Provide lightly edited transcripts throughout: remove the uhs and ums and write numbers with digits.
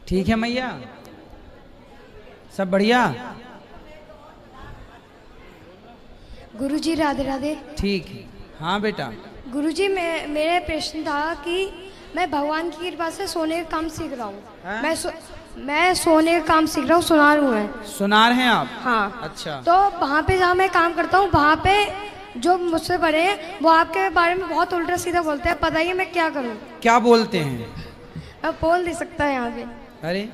ठीक है मैया, सब बढ़िया। गुरुजी राधे राधे। ठीक है, हाँ बेटा। गुरुजी मेरे प्रश्न था कि मैं भगवान की कृपा से सोने का काम सीख रहा हूँ। मैं सोने का काम सीख रहा हूँ, सुनार हूँ मैं। सुनार हैं आप? हाँ। अच्छा। तो वहाँ पे जहाँ मैं काम करता हूँ वहाँ पे जो मुझसे बड़े हैं वो आपके बारे में बहुत उल्टा सीधा बोलते हैं। बताइए मैं क्या करूँ? क्या बोलते हैं? मैं बोल नहीं सकता यहाँ पे। अरे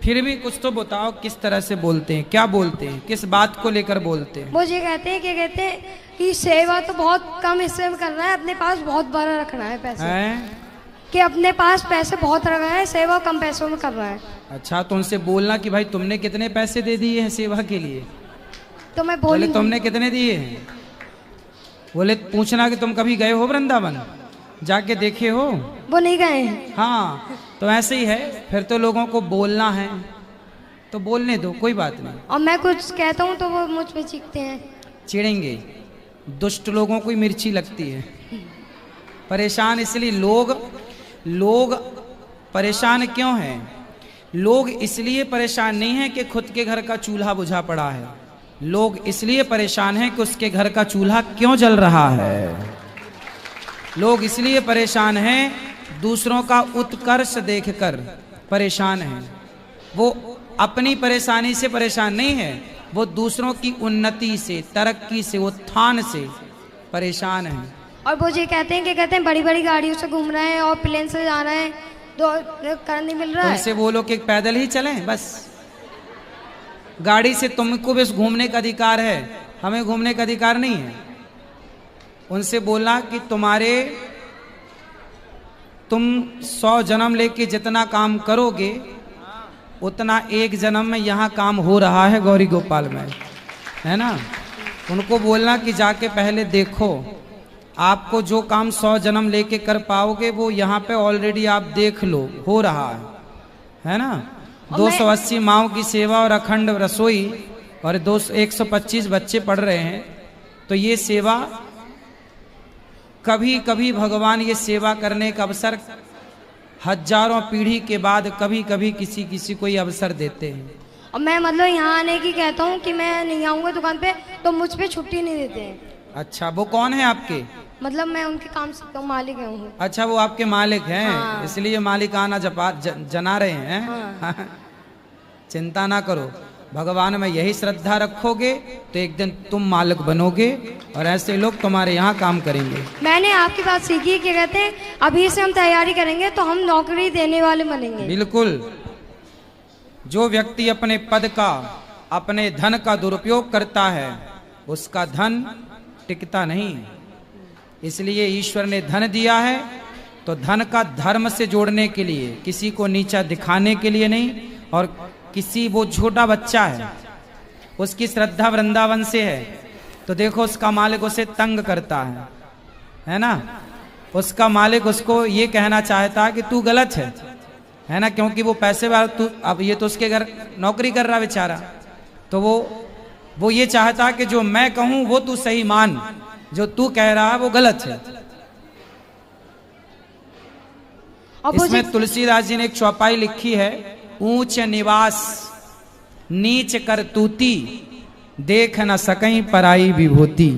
फिर भी कुछ तो बताओ, किस तरह से बोलते हैं, क्या बोलते हैं, किस बात को लेकर बोलते हैं? मुझे कहते हैं, क्या कहते हैं कि सेवा तो बहुत कम हिस्से में करना है, अपने पास बहुत बड़ा रखना है पैसे हैं? कि अपने पास पैसे बहुत रखना है, सेवा कम पैसों में करना है। अच्छा, तो उनसे बोलना कि भाई तुमने कितने पैसे दे दिए हैं सेवा के लिए? तो मैं बोले बोली तुमने कितने दिए हैं? बोले पूछना कि तुम कभी गए हो वृंदावन, जाके देखे हो? वो नहीं गए हैं। हाँ, तो ऐसे ही है, फिर तो लोगों को बोलना है तो बोलने दो, कोई बात नहीं। और मैं कुछ कहता हूँ तो वो मुझ पे चीखते हैं। चिढ़ेंगे, दुष्ट लोगों को ही मिर्ची लगती है। परेशान इसलिए लोग परेशान क्यों हैं? लोग इसलिए परेशान नहीं हैं कि खुद के घर का चूल्हा बुझा पड़ा है, लोग इसलिए परेशान हैं कि उसके घर का चूल्हा क्यों जल रहा है। लोग इसलिए परेशान हैं, दूसरों का उत्कर्ष देखकर परेशान हैं। वो अपनी परेशानी से परेशान नहीं है, वो दूसरों की उन्नति से, तरक्की से, उत्थान से परेशान हैं। और वो ये कहते हैं कि कहते हैं बड़ी बड़ी गाड़ियों से घूम रहे हैं और प्लेन से जा रहे हैं तो कर नहीं मिल रहा है। उनसे बोलो कि पैदल ही चलें बस। गाड़ी से तुमको बस घूमने का अधिकार है, हमें घूमने का अधिकार नहीं है। उनसे बोलना कि तुम 100 जन्म लेके जितना काम करोगे उतना एक जन्म में यहाँ काम हो रहा है गौरी गोपाल में, है ना। उनको बोलना कि जाके पहले देखो, आपको जो काम 100 जन्म लेके कर पाओगे वो यहाँ पे ऑलरेडी आप देख लो, हो रहा है ना। 280 माँओं की सेवा और अखंड रसोई और 125 बच्चे पढ़ रहे हैं, तो ये सेवा कभी कभी भगवान ये सेवा करने का अवसर हजारों पीढ़ी के बाद कभी कभी किसी को ये अवसर देते हैं। और मैं मतलब यहाँ आने की कहता हूँ कि मैं नहीं आऊँगा दुकान पे तो मुझ पे छुट्टी नहीं देते हैं। अच्छा, वो कौन है आपके? मतलब मैं उनके काम से तो मालिक हूँ। अच्छा, वो आपके मालिक हैं। हाँ। इसलिए मालिकाना जना रहे हैं। हाँ। चिंता ना करो, भगवान में यही श्रद्धा रखोगे तो एक दिन तुम मालिक बनोगे और ऐसे लोग तुम्हारे यहाँ काम करेंगे। मैंने आपकी बात सीखी, क्या कहते हैं अभी से हम तैयारी करेंगे तो हम नौकरी देने वाले बनेंगे। बिल्कुल। जो व्यक्ति अपने पद का, अपने धन का दुरुपयोग करता है उसका धन टिकता नहीं। इसलिए ईश्वर ने धन दिया है तो धन का धर्म से जोड़ने के लिए, किसी को नीचा दिखाने के लिए नहीं। और किसी, वो छोटा बच्चा है, उसकी श्रद्धा वृंदावन से है तो देखो उसका मालिक उसे तंग करता है ना। उसका मालिक उसको ये कहना चाहता है कि तू गलत है ना, क्योंकि वो पैसे वाला, तू अब ये तो उसके घर नौकरी कर रहा बेचारा, तो वो ये चाहता है कि जो मैं कहूं वो तू सही मान, जो तू कह रहा है वो गलत है। इसमें तुलसीदास जी ने एक चौपाई लिखी है, ऊंच निवास नीच कर तूती, देख न सकहीं पराई विभूति।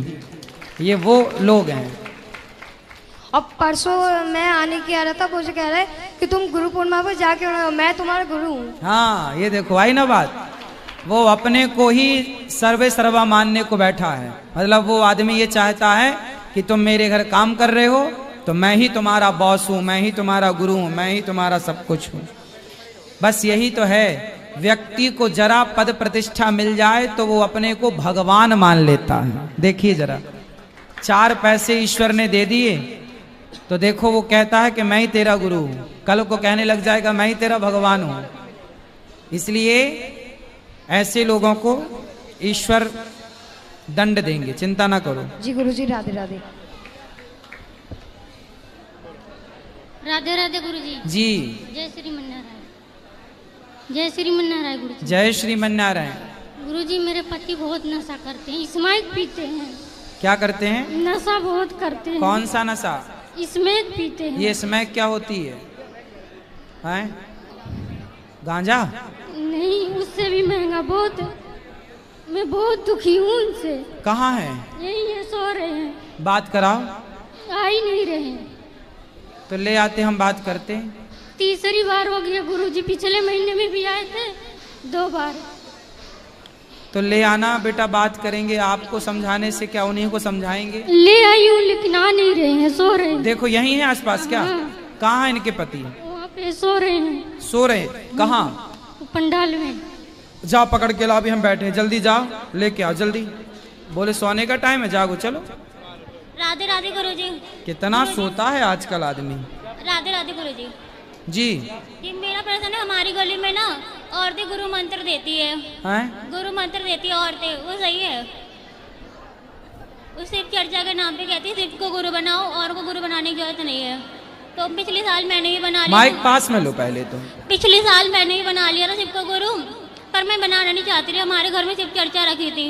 ये वो लोग हैं। अब परसों मैं आने की आ रहा था, मुझे कह रहा है कि तुम गुरु पूर्णिमा पर जाके, मैं तुम्हारा गुरु हूँ। हाँ, ये देखो आई ना बात। वो अपने को ही सर्वे सर्वा मानने को बैठा है। मतलब वो आदमी ये चाहता है कि तुम मेरे घर काम कर रहे हो तो मैं ही तुम्हारा बॉस हूँ, मैं ही तुम्हारा गुरु हूँ, मैं ही तुम्हारा सब कुछ हूँ। बस यही तो है। व्यक्ति को जरा पद प्रतिष्ठा मिल जाए तो वो अपने को भगवान मान लेता है। देखिए जरा, 4 पैसे ईश्वर ने दे दिए तो देखो वो कहता है कि मैं ही तेरा गुरु हूँ, कल को कहने लग जाएगा मैं ही तेरा भगवान हूँ। इसलिए ऐसे लोगों को ईश्वर दंड देंगे, चिंता ना करो। जी गुरु जी, राधे राधे। राधे राधे गुरु जी। जी, जय श्रीमन नारायण। जय श्रीमन नारायण गुरु जी। जय श्रीमन नारायण। गुरु जी मेरे पति बहुत नशा करते हैं, स्मैक पीते हैं। क्या करते हैं? नशा बहुत करते हैं। कौन सा नशा? स्मैक पीते हैं। ये स्मैक क्या होती है? गांजा? नहीं, उससे भी महंगा बहुत। मैं बहुत दुखी हूँ उनसे। कहाँ है? यही है, सो रहे हैं। बात कराओ। आ ही नहीं रहे हैं। तो ले आते, हम बात करते हैं। तीसरी बार हो गया गुरुजी, पिछले महीने में भी आए थे 2 बार। तो ले आना बेटा, बात करेंगे। आपको समझाने से क्या, उन्हीं को समझाएंगे। ले आई हूँ लेकिन आ नहीं रहे हैं, सो रहे हैं। देखो यही है आसपास क्या? हाँ। कहाँ है इनके पति? वहाँ पे सो रहे हैं। सो रहे? कहाँ? पंडाल में। जाओ पकड़ के लाओ, अभी हम बैठे हैं, जल्दी जाओ लेके आओ जल्दी। बोले सोने का टाइम है, जागो चलो। राधे राधे गुरुजी। कितना सोता है आजकल आदमी। राधे राधे गुरुजी। जी ये मेरा प्रश्न है, हमारी गली में ना औरतें गुरु मंत्र देती है। हैं? गुरु मंत्र देती है औरतें, वो सही है? उस शिव चर्चा के नाम पे कहती है शिव को गुरु बनाओ, और को गुरु बनाने की जरूरत नहीं है। तो पिछले साल मैंने भी बना लिया। माइक पास में लो पहले तो। पिछले साल मैंने भी बना लिया था शिव को गुरु, पर मैं बनाना नहीं चाहती थी। हमारे घर में शिव चर्चा रखी थी,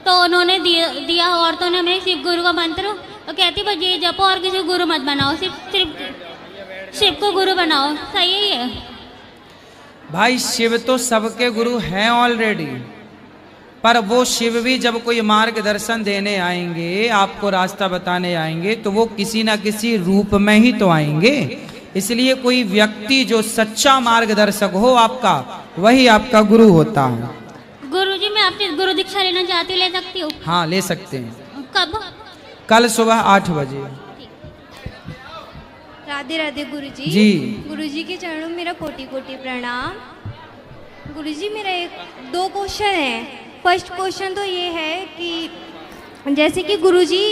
तो उन्होंने दिया औरतों ने हमें शिव गुरु का मंत्र, और कहती बस ये जपो और किसी को गुरु मत बनाओ, सिर्फ शिव को गुरु बनाओ। सही है? भाई शिव तो सबके गुरु हैं ऑलरेडी, पर वो शिव भी जब कोई मार्गदर्शन देने आएंगे, आपको रास्ता बताने आएंगे, तो वो किसी ना किसी रूप में ही तो आएंगे। इसलिए कोई व्यक्ति जो सच्चा मार्गदर्शक हो आपका, वही आपका गुरु होता है। गुरुजी मैं आपसे गुरु दीक्षा लेना चाहती हूँ, ले सकती हूँ? हाँ ले सकते हैं। कब? कल सुबह 8 बजे। राधे राधे गुरुजी। जी। गुरुजी के चरणों में मेरा कोटि कोटि प्रणाम। गुरुजी मेरा 2 क्वेश्चन है। फर्स्ट क्वेश्चन तो ये है कि जैसे कि गुरुजी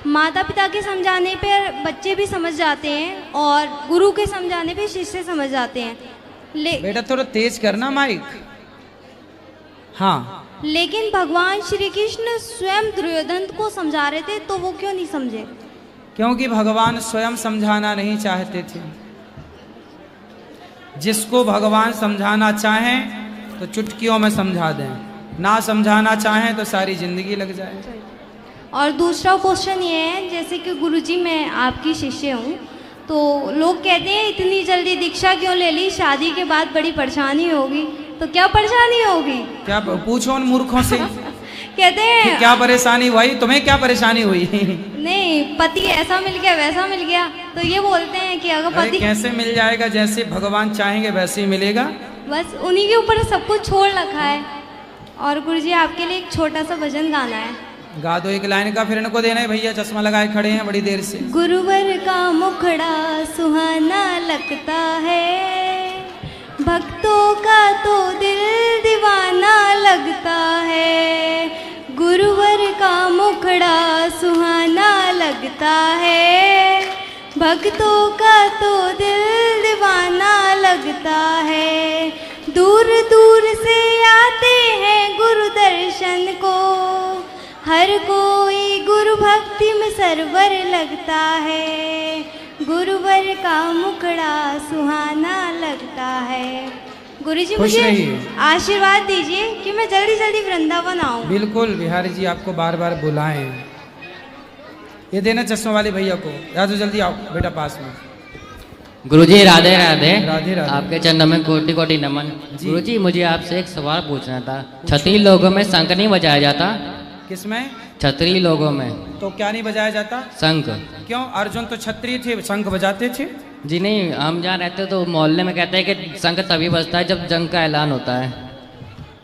माता पिता के समझाने पर बच्चे भी समझ जाते हैं, और गुरु के समझाने पे शिष्य समझ जाते हैं। बेटा थोड़ा तेज करना माइक। हाँ। लेकिन भगवान श्री कृष्ण स्वयं दुर्योधन को समझा रहे थे, तो वो क्यों नहीं समझे? क्योंकि भगवान स्वयं समझाना नहीं चाहते थे। जिसको भगवान समझाना चाहें तो चुटकियों में समझा दें, ना समझाना चाहें तो सारी जिंदगी लग जाए। और दूसरा क्वेश्चन ये है, जैसे कि गुरुजी मैं आपकी शिष्य हूँ, तो लोग कहते हैं इतनी जल्दी दीक्षा क्यों ले ली, शादी के बाद बड़ी परेशानी होगी। तो क्या परेशानी होगी? क्या पूछो उन मूर्खों से। कहते हैं क्या परेशानी हुई तुम्हें, क्या परेशानी हुई? नहीं, पति ऐसा मिल गया वैसा मिल गया, तो ये बोलते हैं कि अगर पति कैसे मिल जाएगा, जैसे भगवान चाहेंगे वैसे ही मिलेगा। बस उन्हीं के ऊपर सब कुछ छोड़ रखा है। और गुरुजी आपके लिए एक छोटा सा भजन गाना है। गा दो एक लाइन का, फिर इनको देना है। भैया चश्मा लगाए खड़े हैं बड़ी देर से। गुरुवर का मुखड़ा सुहाना लगता है, भक्तों का तो दिल दीवाना लगता है। गुरुवर का मुखड़ा सुहाना लगता है, भक्तों का तो दिल दीवाना लगता है। दूर दूर से आते हैं गुरु दर्शन को, हर कोई गुरु भक्ति में सरवर लगता है। गुरुवर का मुखड़ा सुहाना लगता है। गुरुजी मुझे आशीर्वाद दीजिए कि मैं जल्दी जल्दी वृंदावन आऊं। बिल्कुल, बिहारी जी आपको बार बार बुलाएं। ये देना चश्मा वाले भैया को, या तो जल्दी आओ बेटा पास में। गुरुजी राधे राधे। राधे राधे। आपके चरणों में कोटि कोटि नमन। गुरुजी मुझे आपसे एक सवाल पूछना था। क्षत्रिय लोगों में शंख नहीं बजाया जाता? किसमें? क्षत्रिय लोगों में। तो क्या नहीं बजाया जाता? शंख। क्यों? अर्जुन तो क्षत्रिय थे, शंख बजाते थे। जी नहीं, हम जहाँ रहते तो मोहल्ले में कहते हैं कि शंख तभी बजता है जब जंग का ऐलान होता है।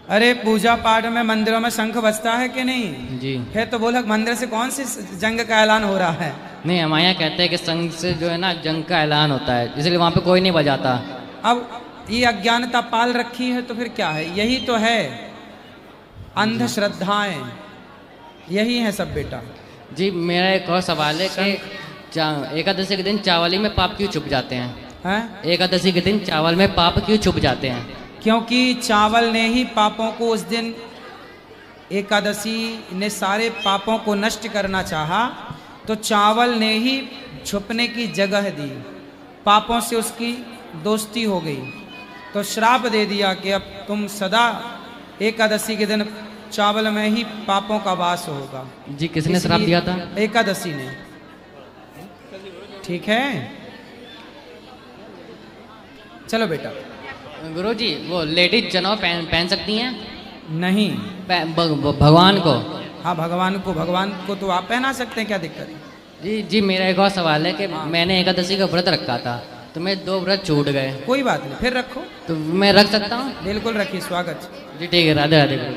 अरे पूजा पाठ में मंदिरों में शंख बजता है कि नहीं? जी। है तो बोला मंदिर से कौन सी जंग का ऐलान हो रहा है? नहीं, हमारे यहाँ कहते हैं कि शंख से जो है ना जंग का ऐलान होता है, इसलिए वहाँ पे कोई नहीं बजाता। अब ये अज्ञानता पाल रखी है तो फिर क्या है? यही तो है अंधश्रद्धाएं, यही है सब बेटा। जी मेरा एक और सवाल है कि एकादशी के दिन चावली में पाप क्यों छुप जाते हैं? हैं? एकादशी के दिन चावल में पाप क्यों छुप जाते हैं? क्योंकि चावल ने ही पापों को उस दिन, एकादशी ने सारे पापों को नष्ट करना चाहा, तो चावल ने ही छुपने की जगह दी। पापों से उसकी दोस्ती हो गई, तो श्राप दे दिया कि अब तुम सदा एकादशी के दिन चावल में ही पापों का वास होगा। जी किसने श्राप दिया था? एकादशी ने। ठीक है, चलो बेटा। गुरुजी वो लेडीज जनेऊ पहन सकती हैं? नहीं। भगवान को? हाँ भगवान को तो आप पहना सकते हैं, क्या दिक्कत है? जी जी, मेरा एक और सवाल है कि मैंने एकादशी का व्रत रखा था तो मैं 2 व्रत छूट गए। कोई बात नहीं, फिर रखो। तो मैं रख सकता हूँ? बिल्कुल रखिए, स्वागत। जी ठीक है, राधे राधे गुरु।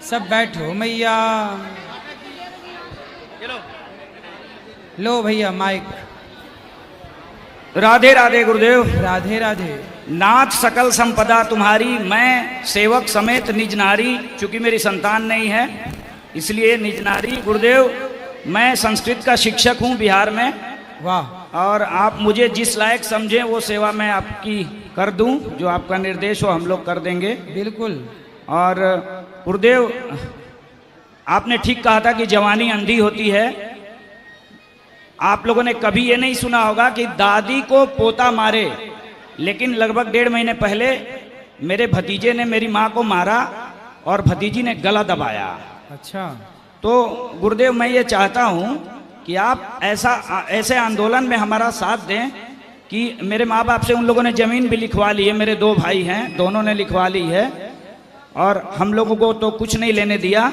सब बैठो मैया। लो भैया माइक। राधे राधे गुरुदेव। राधे राधे। नाथ सकल संपदा तुम्हारी, मैं सेवक समेत निज नारी। चूंकि मेरी संतान नहीं है इसलिए निज नारी। गुरुदेव मैं संस्कृत का शिक्षक हूँ बिहार में। वाह। और आप मुझे जिस लायक समझें वो सेवा मैं आपकी कर दूं, जो आपका निर्देश हो हम लोग कर देंगे। बिल्कुल। और गुरुदेव आपने ठीक कहा था कि जवानी अंधी होती है। आप लोगों ने कभी ये नहीं सुना होगा कि दादी को पोता मारे, लेकिन लगभग 1.5 महीने पहले मेरे भतीजे ने मेरी माँ को मारा और भतीजी ने गला दबाया। अच्छा। तो गुरुदेव मैं ये चाहता हूँ कि आप ऐसे आंदोलन में हमारा साथ दें कि मेरे माँ बाप से उन लोगों ने ज़मीन भी लिखवा ली है, मेरे 2 भाई हैं, दोनों ने लिखवा ली है और हम लोगों को तो कुछ नहीं लेने दिया।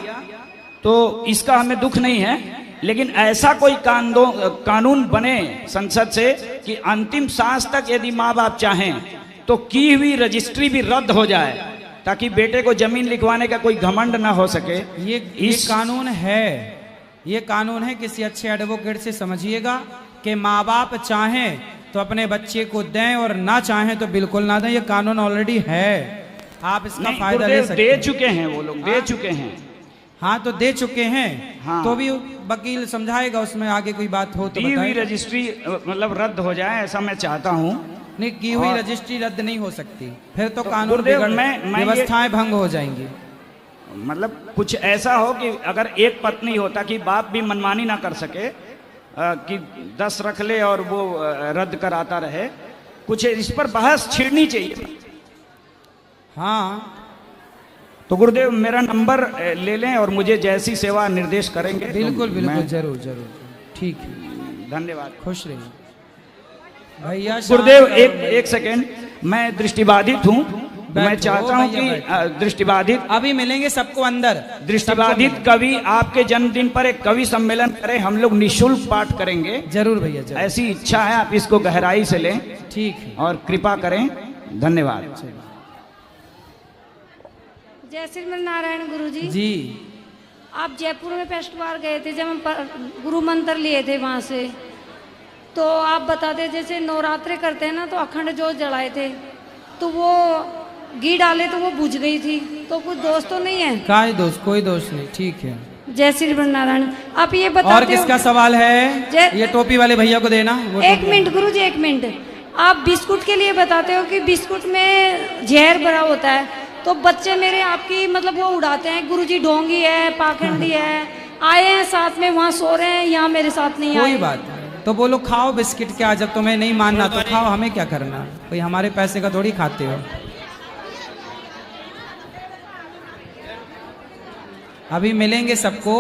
तो इसका हमें दुख नहीं है, लेकिन ऐसा कोई कानून बने संसद से कि अंतिम सांस तक यदि माँ बाप चाहें तो की हुई रजिस्ट्री भी रद्द हो जाए, ताकि बेटे को जमीन लिखवाने का कोई घमंड ना हो सके। ये कानून है, ये कानून है। किसी अच्छे एडवोकेट से समझिएगा कि माँ बाप चाहें तो अपने बच्चे को दें और ना चाहें तो बिल्कुल ना दें। ये कानून ऑलरेडी है, आप इसका फायदा ले सकते हैं। दे चुके हैं वो लोग, दे चुके हैं। हाँ तो दे चुके हैं। हाँ। तो भी वकील समझाएगा, उसमें आगे कोई बात हो तो हुई रजिस्ट्री मतलब रद्द हो जाए, ऐसा मैं चाहता हूँ। नहीं, की हुई रजिस्ट्री रद्द नहीं हो सकती, फिर तो कानून गुरुदेव व्यवस्थाएं भंग हो जाएंगी। मतलब कुछ ऐसा हो कि अगर एक पत्नी हो, ताकि बाप भी मनमानी ना कर सके कि 10 रख ले और वो रद्द कराता रहे। कुछ इस पर बहस छिड़नी चाहिए। हाँ तो गुरुदेव मेरा नंबर ले लें और मुझे जैसी सेवा निर्देश करेंगे। बिल्कुल बिल्कुल, जरूर जरूर, ठीक है। धन्यवाद, खुश रहिए भैया। गुरुदेव एक सेकेंड, मैं दृष्टिबाधित हूँ। मैं चाहता हूँ कि दृष्टिबाधित अभी मिलेंगे सबको अंदर। दृष्टिबाधित कवि आपके जन्मदिन पर एक कवि सम्मेलन करें, हम लोग निःशुल्क पाठ करेंगे। जरूर भैया, जरूर। ऐसी इच्छा है, आप इसको गहराई से लें। ठीक है, और कृपा करें। धन्यवाद। जय श्री नारायण गुरुजी। जी। आप जयपुर में फर्स्ट बार गए थे जब हम गुरु मंत्र लिए थे वहाँ से, तो आप बताते जैसे नवरात्रे करते हैं ना, तो अखंड जोत जलाए थे, तो वो घी डाले तो वो बुझ गई थी। तो कुछ दोष तो नहीं है? कोई दोष नहीं, ठीक है। जय श्री नारायण। आप ये बताते और किसका सवाल है? ये टोपी वाले भैया को देना। एक मिनट गुरुजी, एक मिनट। आप बिस्कुट के लिए बताते हो कि बिस्कुट में जहर भरा होता है, तो बच्चे मेरे आपकी मतलब वो उड़ाते हैं, गुरुजी ढोंगी है, पाखंडी है, आए हैं साथ में वहाँ सो रहे हैं, यहाँ मेरे साथ नहीं आए। कोई बात नहीं, तो बोलो खाओ बिस्किट, क्या जब तुम्हें नहीं मानना तो खाओ, हमें क्या करना, कोई हमारे पैसे का थोड़ी खाते हो। अभी मिलेंगे सबको,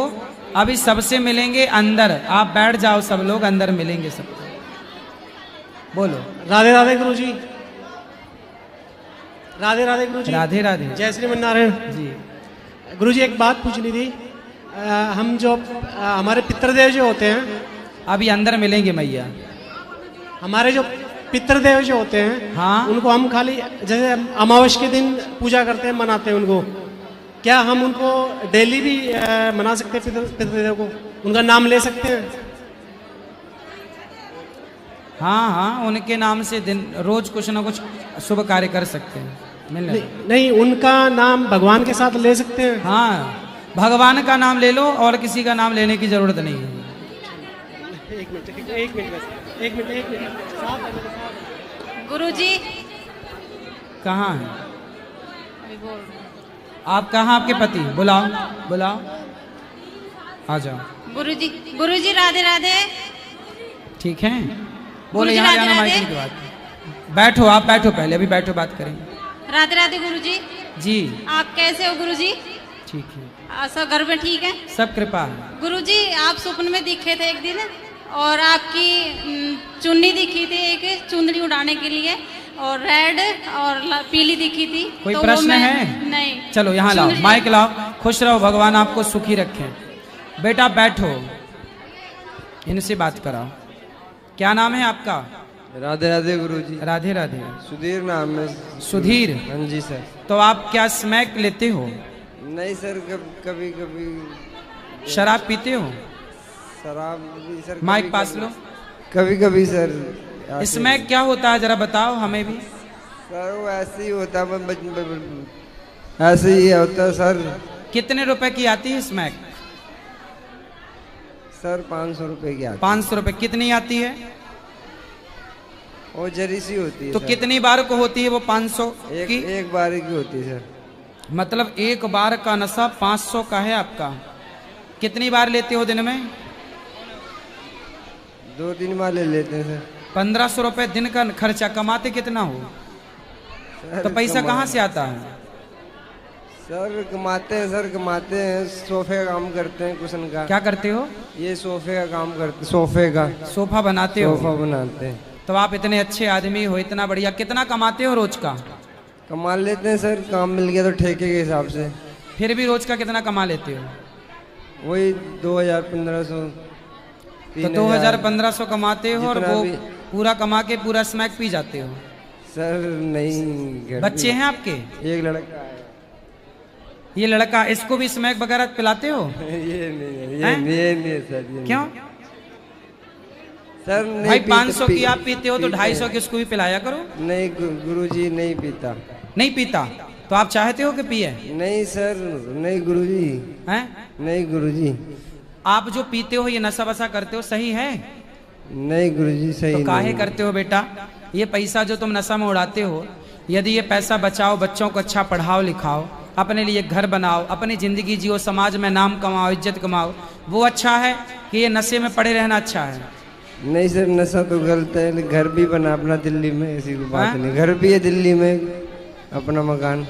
अभी सबसे मिलेंगे अंदर। आप बैठ जाओ, सब लोग अंदर मिलेंगे सबको। बोलो। राधे राधे गुरुजी। राधे राधे गुरुजी। राधे राधे। जय श्री नारायण जी। गुरुजी एक बात पूछनी थी। हम जो हमारे पितृदेव जो होते हैं, अभी अंदर मिलेंगे मैया। हमारे जो पितृदेव जो होते हैं, हाँ, उनको हम खाली जैसे अमावस के दिन पूजा करते हैं, मनाते हैं उनको, क्या हम उनको डेली भी मना सकते हैं? पितृदेव को उनका नाम ले सकते हैं? हाँ हाँ, उनके नाम से दिन रोज कुछ ना कुछ शुभ कार्य कर सकते हैं। नहीं, उनका नाम भगवान के साथ ले सकते हैं? हाँ, भगवान का नाम ले लो और किसी का नाम लेने की जरूरत नहीं है। एक मिनट। गुरुजी कहाँ है आप? कहाँ आपके पति? बुलाओ, आ जाओ। गुरुजी राधे राधे। ठीक है, बोले यहाँ जाना माइक की बात। बैठो, आप बैठो पहले, अभी बैठो, बात करेंगे। राधे राधे गुरुजी। जी। आप कैसे हो गुरुजी? ठीक है, सब घर में ठीक है? सब कृपा है। गुरुजी आप स्वप्न में दिखे थे एक दिन, और आपकी चुन्नी दिखी थी एक चुंदड़ी उड़ाने के लिए। और रेड और पीली दिखी थी। कोई तो प्रश्न वो मैं है? नहीं। चलो यहाँ लाओ, चुनरी। माइक लाओ। खुश रहो, भगवान आपको सुखी रखें। बेटा बैठो, इनसे बात कराओ। क्या नाम है आपका? राधे राधे गुरुजी। राधे राधे। सुधीर नाम है। सुधीर। हाँ जी सर। तो आप क्या स्मैक लेते हो? नहीं सर, कभी कभी शराब पीते हो? शराब भी सर। माइक पास लो। कभी कभी सर। स्मैक क्या होता है जरा बताओ हमें भी। सर वो ऐसे ही होता है, ऐसे ही होता है सर। कितने रुपए की आती है स्मैक? सर 500 रुपए की आती है। 500 रुपए। कितनी आती है? वो जरी सी होती है तो सर। कितनी बार को होती है वो 500 की? एक बार की होती है सर। मतलब एक बार का नशा 500 का है आपका। कितनी बार लेते हो दिन में? 2-3 बार ले लेते हैं सर। 1500 रुपए दिन का खर्चा। कमाते कितना हो? तो पैसा कहाँ से आता है? सर कमाते हैं सर, कमाते हैं। सोफे का काम करते हैं कुशन का। क्या करते हो? ये सोफे का काम करते, सोफे का। सोफा बनाते हो? सोफा बनाते हैं। तो आप इतने अच्छे आदमी हो, इतना बढ़िया। कितना कमाते हो रोज का? कमा लेते हैं सर, काम मिल गया तो ठेके के हिसाब से। फिर भी रोज का कितना कमा लेते हो? वही 2000-1500। तो 2000-1500 कमाते हो और जितना वो भी। पूरा कमा के पूरा स्मैक पी जाते हो? सर नहीं। बच्चे हैं आपके? एक लड़का है। ये लड़का, इसको भी स्मैक वगैरह पिलाते हो? ये नहीं है, हैं? ये नहीं है सर। ये क्यों? सर नहीं भाई पीता- 500 की आप पीते हो तो पीते 250 हैं। की उसको भी पिलाया करो। नहीं गुरुजी नहीं पीता। नहीं पीता तो आप चाहते हो कि पिए? नहीं सर, नहीं गुरुजी। हैं? नहीं गुरुजी। आप जो पीते हो ये नशा वशा करते हो, सही है? नहीं गुरुजी सही तो काहे नहीं। करते हो बेटा? ये पैसा जो तुम नशा में उड़ाते हो, यदि ये पैसा बचाओ, बच्चों को अच्छा पढ़ाओ लिखाओ, अपने लिए घर बनाओ, अपनी जिंदगी जियो, समाज में नाम कमाओ, इज्जत कमाओ, वो अच्छा है कि ये नशे में पड़े रहना अच्छा है? नहीं सर, नशा तो गलत है। घर भी बना अपना दिल्ली में, ऐसी कोई बात हाँ? नहीं। घर भी है दिल्ली में, अपना मकान।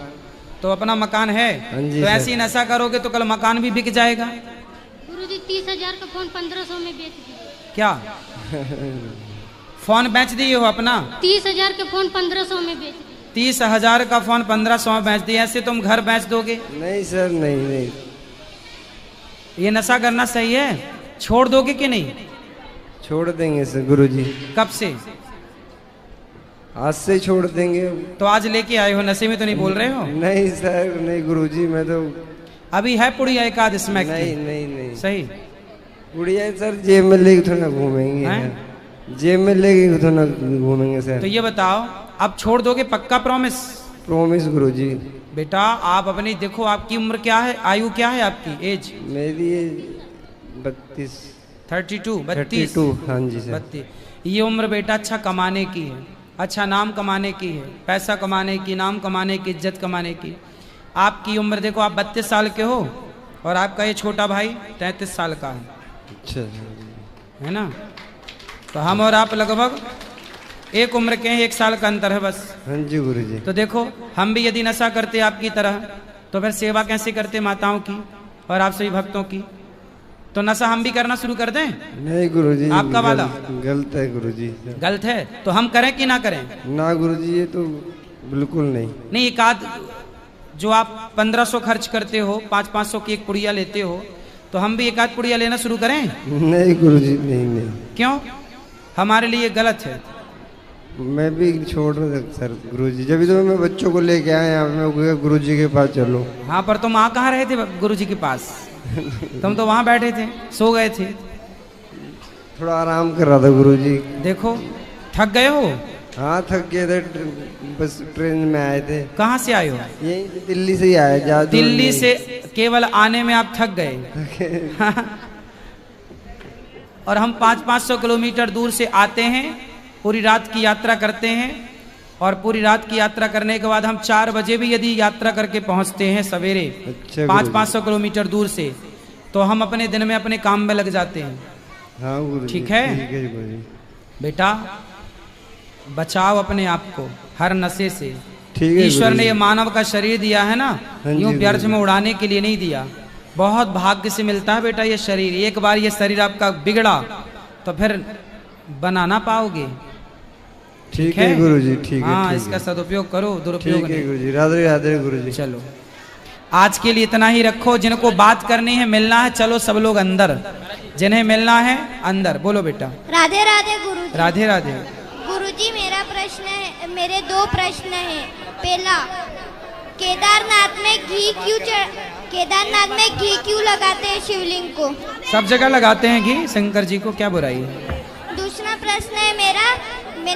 तो अपना मकान है? हाँ जी तो सर। ऐसी नशा करोगे तो कल मकान भी बिक जाएगा। गुरुजी 30,000 का फोन 1500 में बेच दिए। क्या फोन बेच दिए हो अपना? 30,000 के फोन 1500 में बेच दिए। 30,000 का फोन 1500 में बेच दिया। ऐसे तुम घर बेच दोगे? नहीं सर, नहीं नहीं। ये नशा करना सही है? छोड़ दोगे कि नहीं? छोड़ देंगे सर गुरुजी। कब से? आज से छोड़ देंगे। तो आज लेके आए हो, नशे में तो नहीं बोल रहे हो? नहीं सर, नहीं गुरुजी, मैं तो अभी है पुड़िया एक आध स्मैक की? नहीं नहीं नहीं। सही? गुड़िया सर जेब में लेके थोड़ा घूमेंगे। हैं? जेब में लेके थोड़ा घूमेंगे सर। तो ये बताओ, अब छोड़ दोगे पक्का? प्रॉमिस? प्रॉमिस गुरुजी। बेटा आप अपनी देखो, आपकी उम्र क्या है, आयु क्या है आपकी, एज? मेरी 32। 32? हाँ जी सर। 32। ये उम्र बेटा अच्छा कमाने की है, अच्छा नाम कमाने की है, पैसा कमाने की, नाम कमाने की, इज्जत कमाने की। आपकी उम्र देखो, आप 32 साल के हो और आपका ये छोटा भाई 33 साल का है। अच्छा है ना? तो हम और आप लगभग एक उम्र के हैं, 1 साल का अंतर है बस। हाँ जी गुरुजी। तो देखो, हम भी यदि नशा करते आपकी तरह तो फिर सेवा कैसे करते माताओं की और आप सभी भक्तों की? तो नशा हम भी करना शुरू कर दें? नहीं गुरुजी, आपका वाला गलत है गुरुजी। गलत है तो हम करें कि ना करें? ना गुरुजी, ये तो बिल्कुल नहीं। नहीं, एक आध जो आप 1500 खर्च करते हो, 500-500 की एक पुड़िया लेते हो, तो हम भी एक आध पुड़िया लेना शुरू करें? नहीं गुरुजी, नहीं नहीं। क्यों? हमारे लिए गलत है। मैं भी छोड़ रहा था सर गुरुजी। जब तो मैं बच्चों को लेके आया यहाँ पे, मैं गुरुजी के पास चलो। हाँ, पर तुम वहाँ कहाँ रहे थे गुरुजी के पास? तुम तो वहाँ बैठे थे, सो गए थे। थोड़ा आराम कर रहा था गुरुजी। देखो थक गए हो? हाँ थक गए थे, बस ट्रेन में आए थे। कहाँ से आए हो? यहीं से, दिल्ली से ही आए। ज्यादा दूर दिल्ली नहीं। से केवल आने में आप थक गए। और हम 500-500 किलोमीटर दूर से आते हैं, पूरी रात की यात्रा करते हैं, और पूरी रात की यात्रा करने के बाद हम 4 बजे भी यदि यात्रा करके पहुंचते हैं सवेरे, अच्छा 500-500 किलोमीटर दूर से, तो हम अपने दिन में अपने काम में लग जाते हैं। हाँ गुरुजी। ठीक है? ठीक है गुरुजी। बेटा बचाओ अपने आप को हर नशे से। ठीक है ईश्वर ने गुरुजी। ये मानव का शरीर दिया है ना, हाँ जी यूं व्यर्थ गुरुजी। में उड़ाने के लिए नहीं दिया। बहुत भाग्य से मिलता है बेटा ये शरीर। एक बार ये शरीर आपका बिगड़ा तो फिर बना ना पाओगे। ठीक है गुरुजी, ठीक है। हाँ, ठीक इसका है। सदुपयोग करो, दुरुपयोग ठीक है नहीं। गुरुजी, राधे राधे गुरुजी। चलो आज के लिए इतना ही रखो। जिनको बात करनी है, मिलना है, चलो सब लोग अंदर। जिन्हें मिलना है अंदर। बोलो बेटा। राधे राधे गुरुजी। राधे राधे। गुरुजी मेरा प्रश्न है, मेरे 2 प्रश्न हैं। पहला, केदारनाथ में घी क्यों लगाते हैं शिवलिंग को? सब जगह लगाते हैं घी, शंकर जी को क्या बुराई है? दूसरा प्रश्न है मेरा, मैं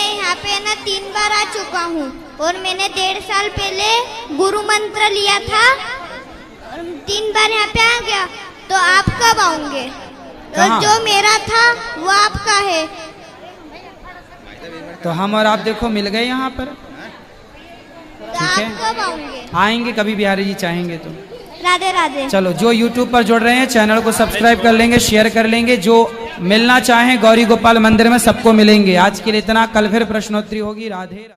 यहाँ पे ना 3 बार आ चुका हूँ और मैंने 1.5 साल पहले गुरु मंत्र लिया था और 3 बार यहाँ पे आ गया। तो आप कब आओगे? और जो मेरा था वो आपका है। तो हम और आप देखो मिल गए यहाँ पर। तो ठीक है, आप कब आओगे? आएंगे कभी बिहारी जी चाहेंगे तो। राधे राधे। चलो जो YouTube पर जुड़ रहे हैं चैनल को सब्सक्राइब कर लेंगे, शेयर कर लेंगे। जो मिलना चाहें गौरी गोपाल मंदिर में सबको मिलेंगे। आज के लिए इतना, कल फिर प्रश्नोत्तरी होगी। राधे।